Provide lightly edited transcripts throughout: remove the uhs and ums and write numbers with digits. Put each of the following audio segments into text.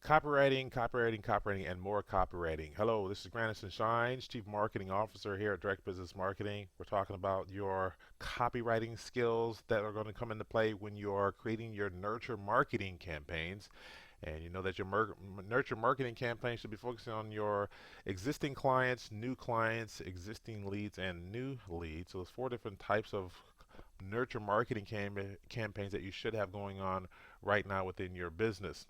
Copywriting, and more copywriting. Hello, this is Grandison Shines, Chief Marketing Officer here at Direct Business Marketing. We're talking about your copywriting skills that are going to come into play when you're creating your nurture marketing campaigns. And you know that your nurture marketing campaign should be focusing on your existing clients, existing leads, and new leads. So there's four different types of nurture marketing campaigns that you should have going on right now within your business.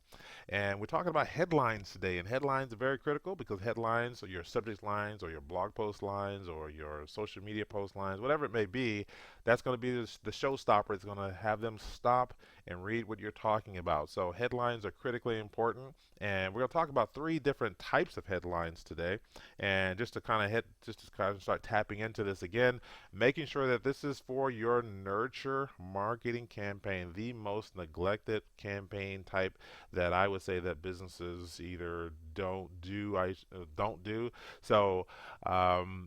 And we're talking about headlines today, and headlines are very critical because headlines or your subject lines or your blog post lines or your social media post lines, whatever it may be, that's going to be the showstopper. It's going to have them stop and read what you're talking about. So headlines are critically important, and we're going to talk about three different types of headlines today. And just to kind of start tapping into this again, making sure that this is for your nurture marketing campaign, the most neglected campaign type that I would say that businesses either don't do. So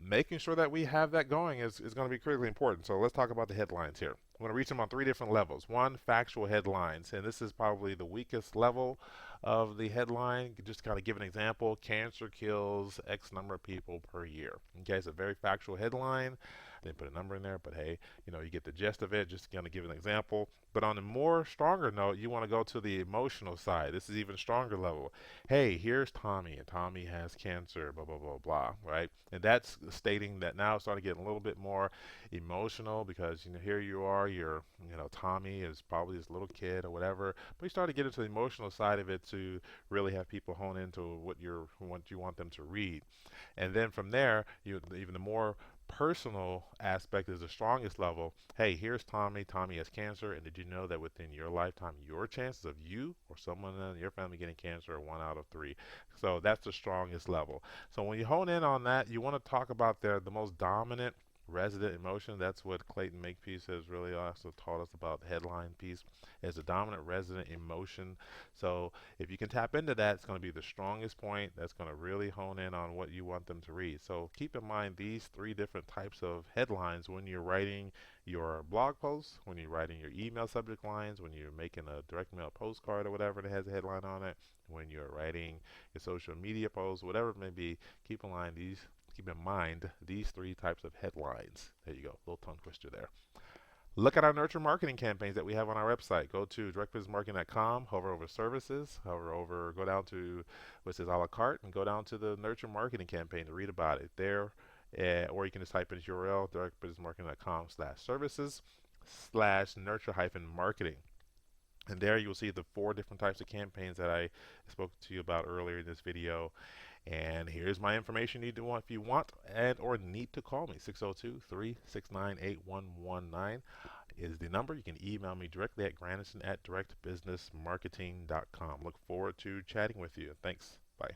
making sure that we have that going is going to be critically important. So let's talk about the headlines here. I'm going to reach them on three different levels. One, factual headlines, and this is probably the weakest level of the headline. Just kind of give an example: cancer kills X number of people per year. Okay, it's a very factual headline. I didn't put a number in there, but hey, you get the gist of it. Just going to give an example. But on a more stronger note, you want to go to the emotional side. This is even stronger level. Hey, here's Tommy, and Tommy has cancer, blah, blah, blah, blah, right? And that's stating that now it's starting to get a little bit more emotional because, here you are, Tommy is probably this little kid or whatever, but you start to get into the emotional side of it to really have people hone into what you want them to read. And then from there, even the more personal aspect is the strongest level. Hey, here's Tommy. Tommy has cancer, and did you know that within your lifetime, your chances of you or someone in your family getting cancer are 1 out of 3? So that's the strongest level. So when you hone in on that, you want to talk about the most dominant resident emotion. That's what Clayton Makepeace has really also taught us about the headline piece as a dominant resident emotion. So if you can tap into that, it's going to be the strongest point. That's going to really hone in on what you want them to read. So keep in mind these three different types of headlines when you're writing your blog posts, when you're writing your email subject lines, when you're making a direct mail postcard or whatever that has a headline on it, when you're writing your social media posts, whatever it may be. Keep in mind these three types of headlines. There you go, little tongue twister there. Look at our nurture marketing campaigns that we have on our website. Go to directbusinessmarketing.com, hover over services, go down to what says a la carte, and go down to the nurture marketing campaign to read about it there. Or you can just type in this URL, directbusinessmarketing.com/services/nurture-marketing. And there you'll see the four different types of campaigns that I spoke to you about earlier in this video. And here's my information you need to want if you want and or need to call me. 602-369-8119 is the number. You can email me directly at grandison@directbusinessmarketing.com. Look forward to chatting with you. Thanks. Bye.